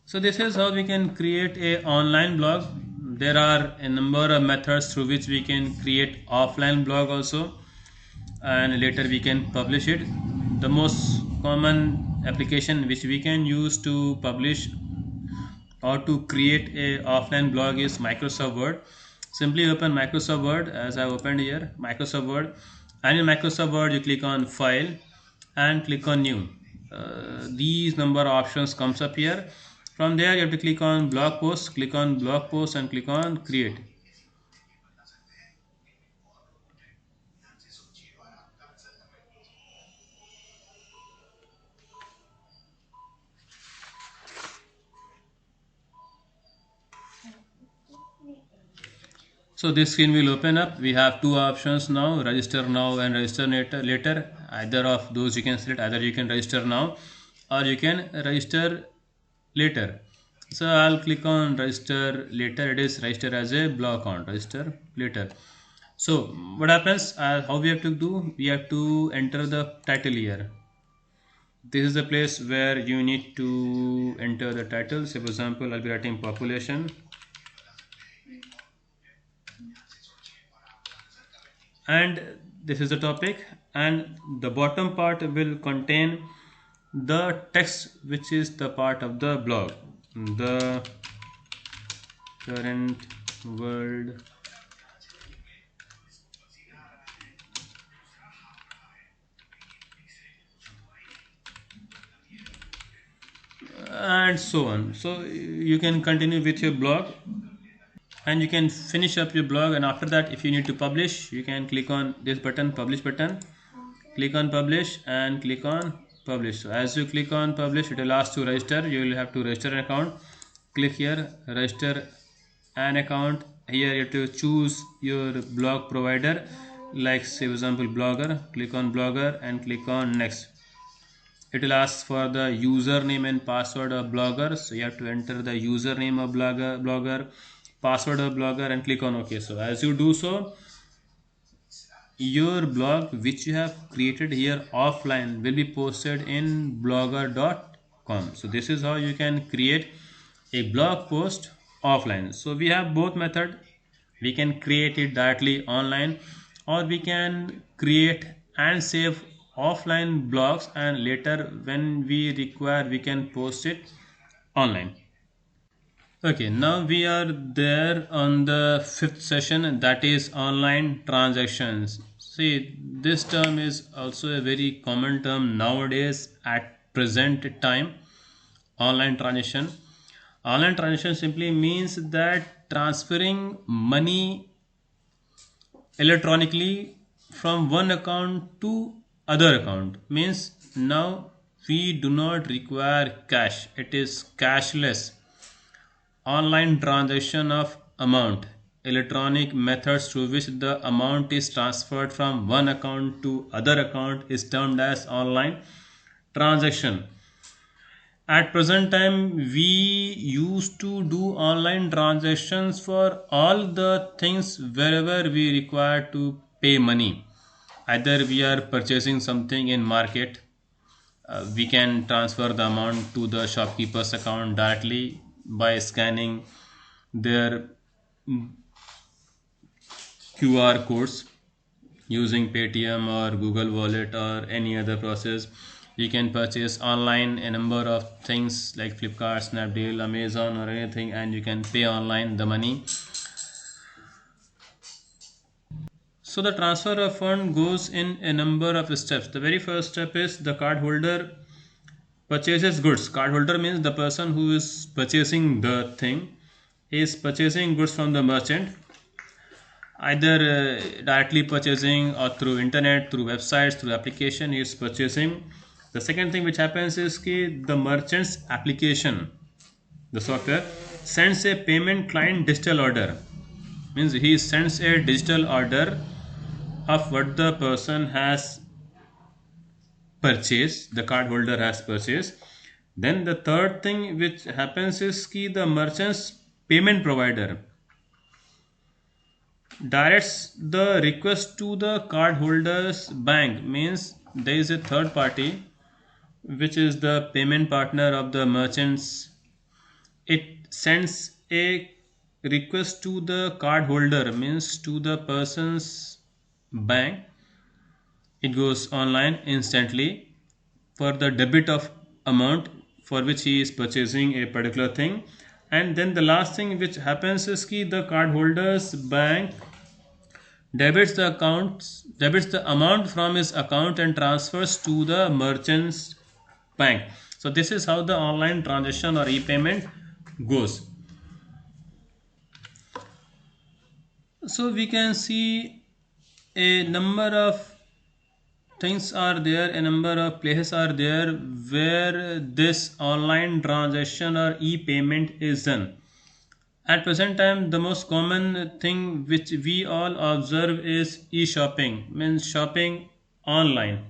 So this is how we can create a online blog. There are a number of methods through which we can create offline blog also, and later we can publish it. The most common application which we can use to publish or to create a offline blog is Microsoft Word. Simply open Microsoft Word, as I opened here, Microsoft Word, and in Microsoft Word you click on File and click on New. These number of options comes up here. From there you have to click on Blog Post, click on Blog Post and click on Create. So this screen will open up. We have two options now, register now and register later. Either of those you can select. Either you can register now or you can register later. So I'll click on register later. It is register as a blog account, register later. So what happens, how we have to do, we have to enter the title here. This is the place where you need to enter the title. Say for example, I'll be writing population, and this is the topic, and the bottom part will contain the text which is the part of the blog. The current world and so on. So you can continue with your blog and you can finish up your blog, and after that if you need to publish, you can click on this button, publish button, click on publish and click on publish. So as you click on publish, it will ask to register. You will have to register an account. Click here, register an account. Here you have to choose your blog provider, like say for example Blogger. Click on Blogger and click on next. It will ask for the username and password of Blogger, so you have to enter the username of Blogger, password of Blogger and click on OK. So as you do so, your blog which you have created here offline will be posted in blogger.com. So this is how you can create a blog post offline. So we have both method. We can create it directly online, or we can create and save offline blogs, and later when we require we can post it online. Okay, now we are there on the fifth session, that is online transactions. See, this term is also a very common term nowadays at present time. Online transaction. Online transaction simply means that transferring money electronically from one account to other account. Means now we do not require cash. It is cashless. Online transaction of amount. Electronic methods through which the amount is transferred from one account to other account is termed as online transaction. At present time, we used to do online transactions for all the things wherever we require to pay money. Either we are purchasing something in market, we can transfer the amount to the shopkeeper's account directly by scanning their QR codes. using Paytm or Google Wallet or any other process. You can purchase online a number of things like Flipkart, Snapdeal, Amazon or anything, and you can pay online the money. So the transfer of fund goes in a number of steps. The very first step is the card holder purchases goods. Card holder means the person who is purchasing the thing is purchasing goods from the merchant, either directly purchasing or through internet, through websites, through application he is purchasing. The second thing which happens is that the merchant's application, the software, sends a payment client digital order. Means he sends a digital order of what the person has purchased, the card holder has purchased. Then the third thing which happens is that the merchant's payment provider directs the request to the cardholder's bank. Means there is a third party which is the payment partner of the merchants. It sends a request to the cardholder, means to the person's bank. It goes online instantly for the debit of amount for which he is purchasing a particular thing. And then the last thing which happens is that the cardholder's bank debits the amount from his account and transfers to the merchant's bank. So this is how the online transaction or e-payment goes. So we can see a number of things are there, a number of places are there where this online transaction or e-payment is done. At present time, the most common thing which we all observe is e-shopping, means shopping online.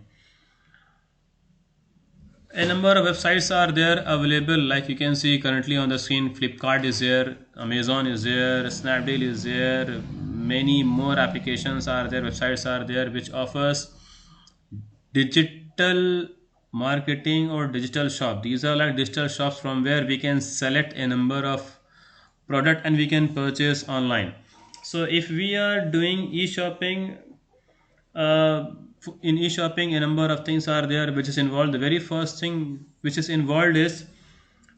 A number of websites are there available, like you can see currently on the screen. Flipkart is there, Amazon is there, Snapdeal is there, many more applications are there, websites are there which offers digital marketing or digital shop. These are like digital shops from where we can select a number of product and we can purchase online. So if we are doing e-shopping, in e-shopping a number of things are there which is involved. The very first thing which is involved is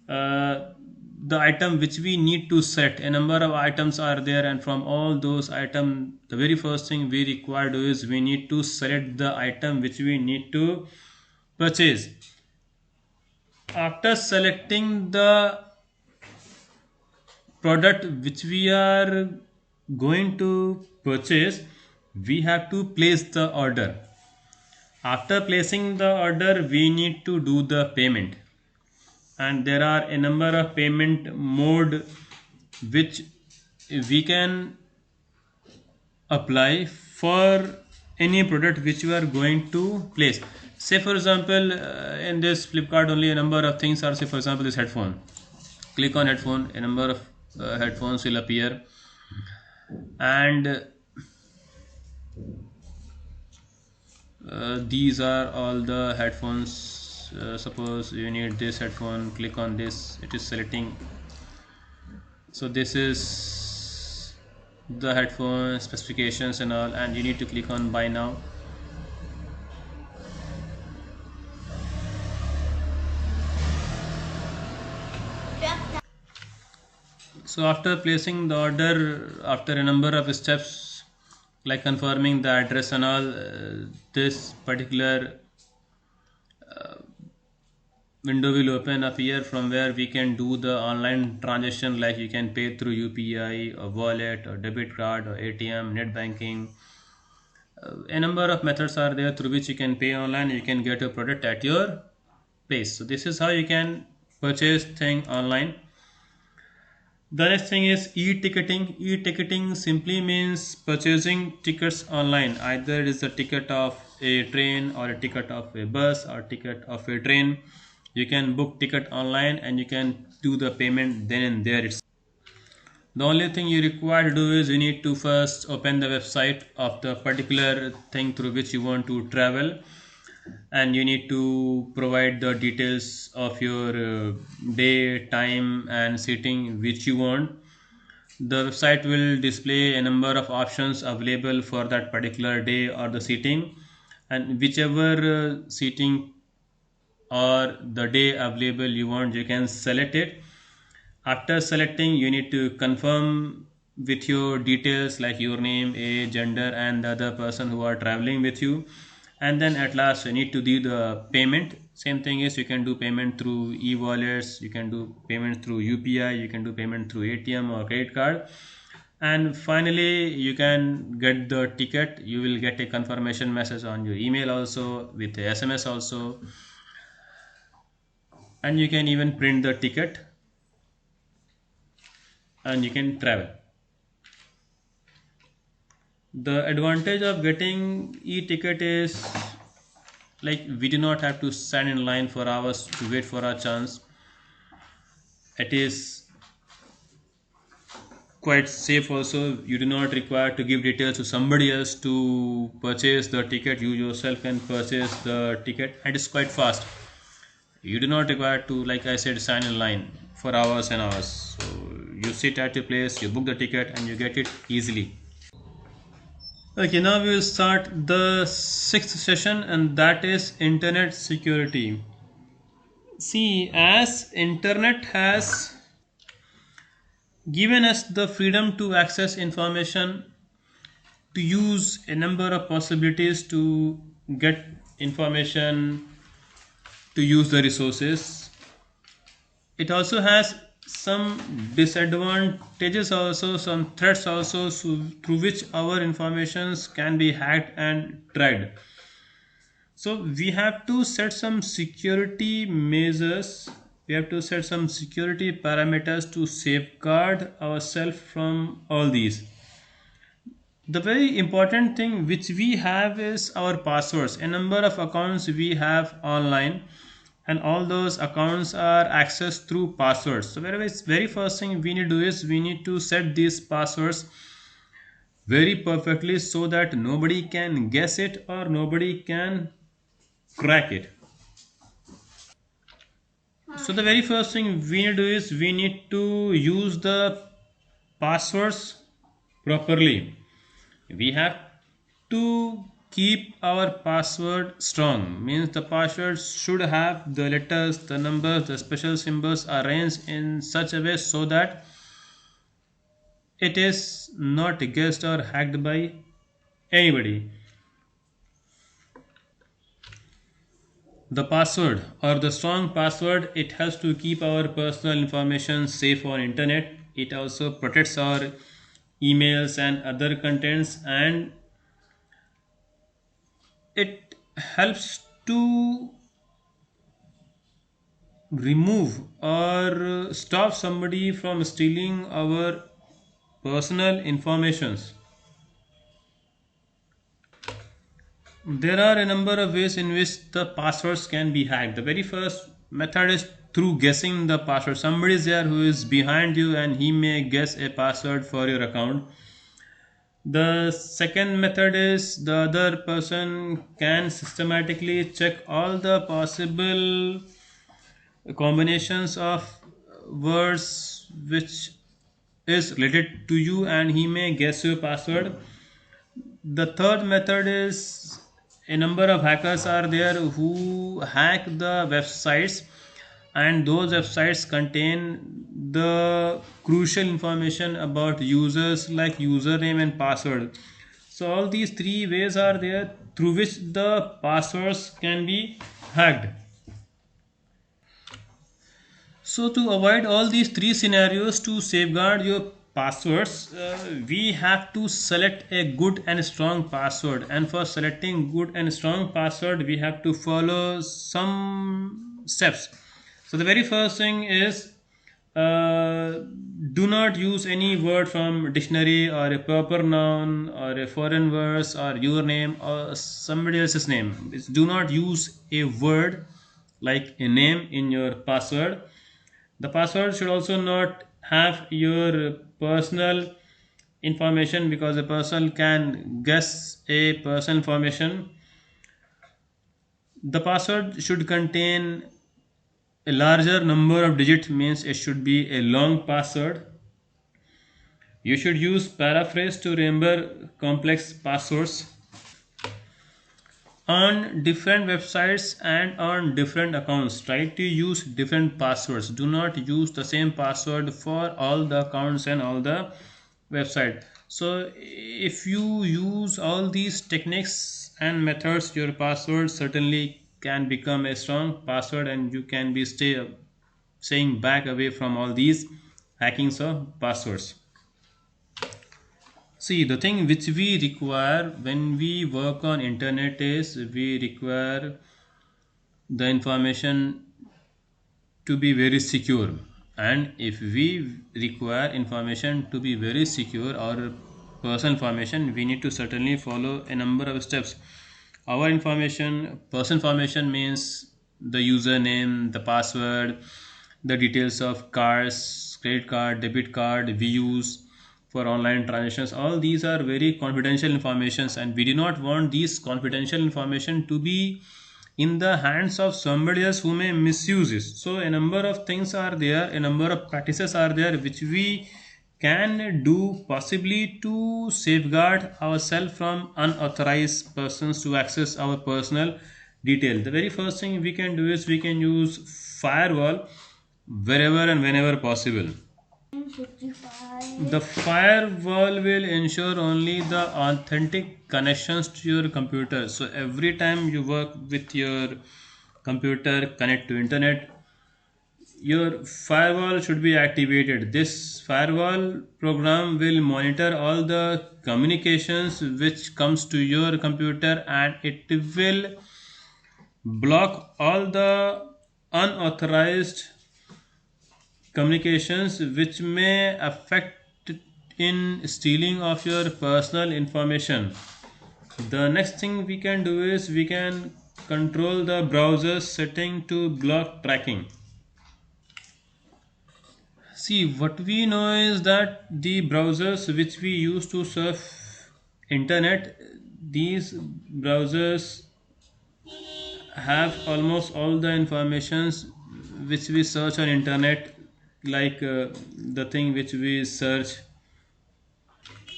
the item which we need to select. A number of items are there, and from all those items the very first thing we require to do is we need to select the item which we need to purchase. After selecting the product which we are going to purchase, we have to place the order. After placing the order, we need to do the payment, and there are a number of payment mode which we can apply for any product which you are going to place. Say for example, in this Flipkart only a number of things are, say for example this headphone. Click on headphone, a number of headphones will appear, and these are all the headphones. Suppose you need this headphone, click on this, it is selecting. So this is the headphone specifications and all, and you need to click on buy now. So after placing the order, after a number of steps like confirming the address and all, this particular window will open up here from where we can do the online transaction, like you can pay through UPI or wallet or debit card or ATM, net banking. A number of methods are there through which you can pay online. You can get a product at your place. So this is how you can purchase thing online. The next thing is e-ticketing. E-ticketing simply means purchasing tickets online. Either it is the ticket of a train or a ticket of a bus or ticket of a train. You can book ticket online and you can do the payment then and there. The only thing you require to do is you need to first open the website of the particular thing through which you want to travel, and you need to provide the details of your day, time and seating which you want. The website will display a number of options available for that particular day or the seating, and whichever seating or the day available you want, you can select it. After selecting, you need to confirm with your details like your name, age, gender, and the other person who are traveling with you. And then at last, you need to do the payment. Same thing is, you can do payment through e-wallets, you can do payment through UPI, you can do payment through ATM or credit card. And finally, you can get the ticket. You will get a confirmation message on your email also, with a SMS also, and you can even print the ticket and you can travel. The advantage of getting e-ticket is, like, we do not have to stand in line for hours to wait for our chance. It is quite safe also. You do not require to give details to somebody else to purchase the ticket. You yourself can purchase the ticket, and it's quite fast. You do not require to, like I said, stand in line for hours and hours. So you sit at your place, you book the ticket, and you get it easily. Okay, now we will start the sixth session, and that is internet security. See, as internet has given us the freedom to access information, to use a number of possibilities to get information, to use the resources, it also has some disadvantages also, some threats also, so through which our informations can be hacked and tracked. So we have to set some security measures, we have to set some security parameters to safeguard ourselves from all these. The very important thing which we have is our passwords. A number of accounts we have online, and all those accounts are accessed through passwords. So very first thing we need to do is we need to set these passwords very perfectly so that nobody can guess it or nobody can crack it. So the very first thing we need to do is we need to use the passwords properly. We have to keep our password strong, means the password should have the letters, the numbers, the special symbols arranged in such a way so that it is not guessed or hacked by anybody. The password or the strong password, it helps to keep our personal information safe on internet. It also protects our emails and other contents, and it helps to remove or stop somebody from stealing our personal informations. There are a number of ways in which the passwords can be hacked. The very first method is through guessing the password. Somebody is there who is behind you and he may guess a password for your account. The second method is the other person can systematically check all the possible combinations of words which is related to you and he may guess your password. The third method is a number of hackers are there who hack the websites, and those websites contain the crucial information about users like username and password. So all these three ways are there through which the passwords can be hacked. So to avoid all these three scenarios, to safeguard your passwords, we have to select a good and strong password. And for selecting good and strong password, we have to follow some steps. So the very first thing is, do not use any word from dictionary or a proper noun or a foreign verse or your name or somebody else's name. Do not use a word like a name in your password. The password should also not have your personal information, because a person can guess a personal information. The password should contain a larger number of digits, means it should be a long password. You should use paraphrase to remember complex passwords. On different websites and on different accounts, try to use different passwords. Do not use the same password for all the accounts and all the website. So if you use all these techniques and methods, your password certainly can become a strong password, and you can be staying back away from all these hackings of passwords. See, the thing which we require when we work on internet is we require the information to be very secure. And if we require information to be very secure, or personal information, we need to certainly follow a number of steps. Our information, personal information, means the username, the password, the details of cards, credit card, debit card we use for online transactions. All these are very confidential informations, and we do not want these confidential information to be in the hands of somebody else who may misuse it. So a number of things are there, a number of practices are there which we can do possibly to safeguard ourselves from unauthorized persons to access our personal detail. The very first thing we can do is we can use firewall wherever and whenever possible. The firewall will ensure only the authentic connections to your computer. So every time you work with your computer, connect to internet, your firewall should be activated. This firewall program will monitor all the communications which comes to your computer, and it will block all the unauthorized communications which may affect in stealing of your personal information. The next thing we can do is we can control the browser setting to block tracking. See, what we know is that the browsers which we use to surf internet, these browsers have almost all the informations which we search on internet, like the thing which we search,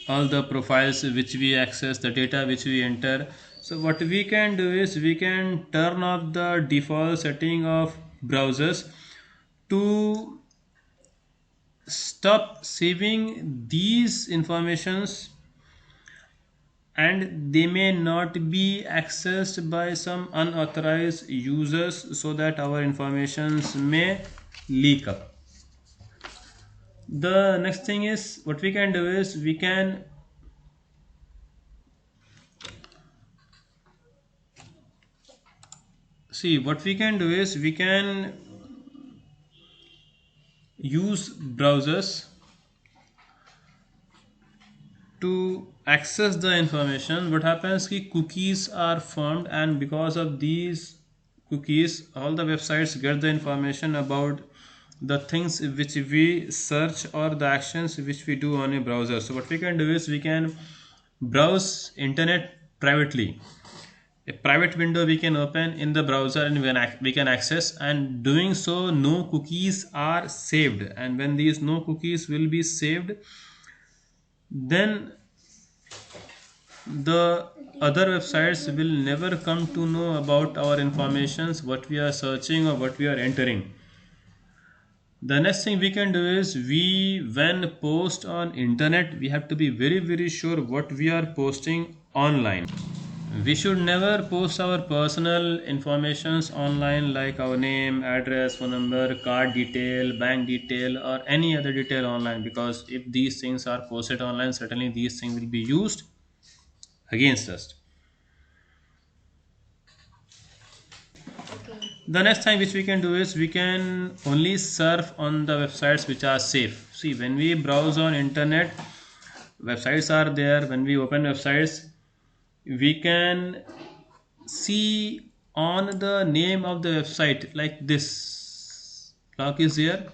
all the profiles which we access, the data which we enter. So what we can do is we can turn off the default setting of browsers to stop saving these informations, and they may not be accessed by some unauthorized users, so that our informations may leak up. The next thing is what we can do is we can use browsers to access the information. What happens is cookies are formed, and because of these cookies all the websites get the information about the things which we search or the actions which we do on a browser. So what we can do is we can browse internet privately. A private window we can open in the browser, and we can access, and doing so no cookies are saved. And when these no cookies will be saved, then the other websites will never come to know about our informations, what we are searching or what we are entering. The next thing we can do is when post on internet, we have to be very sure what we are posting online. We should never post our personal informations online, like our name, address, phone number, card detail, bank detail, or any other detail online, because if these things are posted online, certainly these things will be used against us. The next thing which we can do is we can only surf on the websites which are safe. See, when we browse on internet, websites are there. When we open websites, we can see on the name of the website, like this lock is here.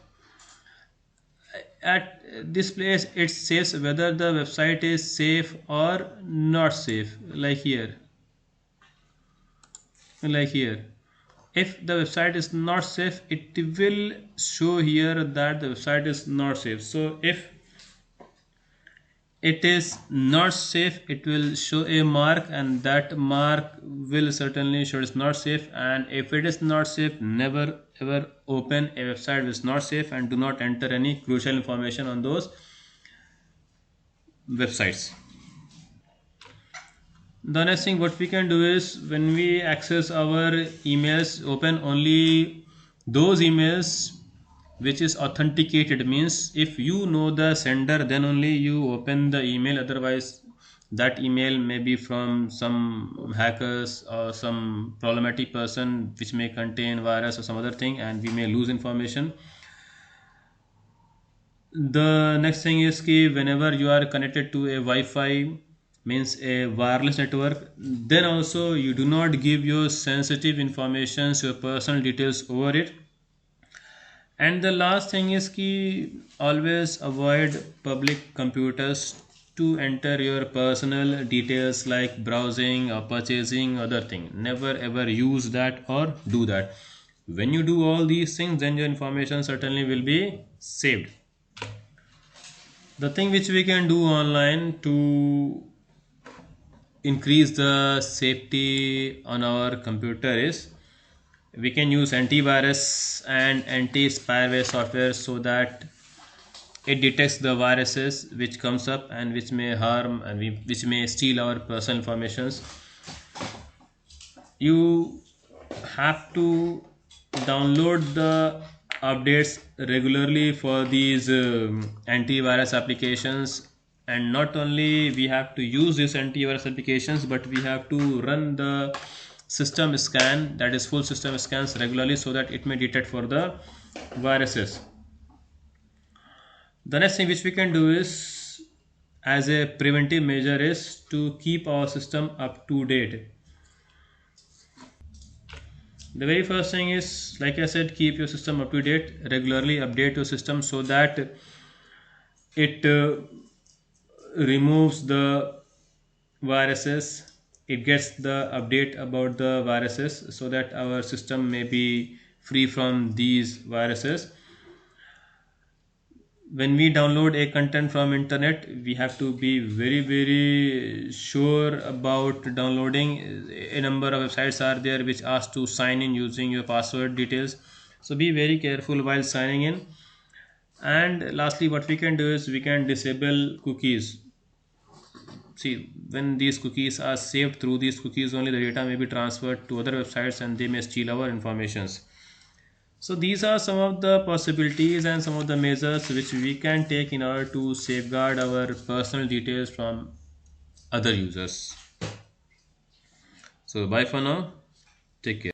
At this place it says whether the website is safe or not safe, like here. If the website is not safe, it will show here that the website is not safe. So if it is not safe, it will show a mark, and that mark will certainly show it's not safe. And if it is not safe, never ever open a website which is not safe, and do not enter any crucial information on those websites. The next thing what we can do is, when we access our emails, open only those emails which is authenticated. Means if you know the sender, then only you open the email, otherwise that email may be from some hackers or some problematic person which may contain virus or some other thing, and we may lose information. The next thing is कि whenever you are connected to a Wi-Fi, means a wireless network, then also you do not give your sensitive information, your personal details over it. And the last thing is कि always avoid public computers to enter your personal details like browsing or purchasing other thing. Never ever use that or do that. When you do all these things, then your information certainly will be saved. The thing which we can do online to increase the safety on our computer is, we can use antivirus and anti-spyware software so that it detects the viruses which comes up and which may harm and which may steal our personal informations. You have to download the updates regularly for these antivirus applications, and not only we have to use these antivirus applications, but we have to run the system scan, that is full system scans regularly, so that it may detect for the viruses. The next thing which we can do is, as a preventive measure, is to keep our system up to date. The very first thing is, like I said, keep your system up to date, regularly update your system so that it removes the viruses, it gets the update about the viruses so that our system may be free from these viruses. When we download a content from internet, we have to be very sure about downloading. A number of websites are there which ask to sign in using your password details, so be very careful while signing in. And lastly, what we can do is, we can disable cookies. See, when these cookies are saved, through these cookies only the data may be transferred to other websites and they may steal our informations. So these are some of the possibilities and some of the measures which we can take in order to safeguard our personal details from other users. So bye for now, take care.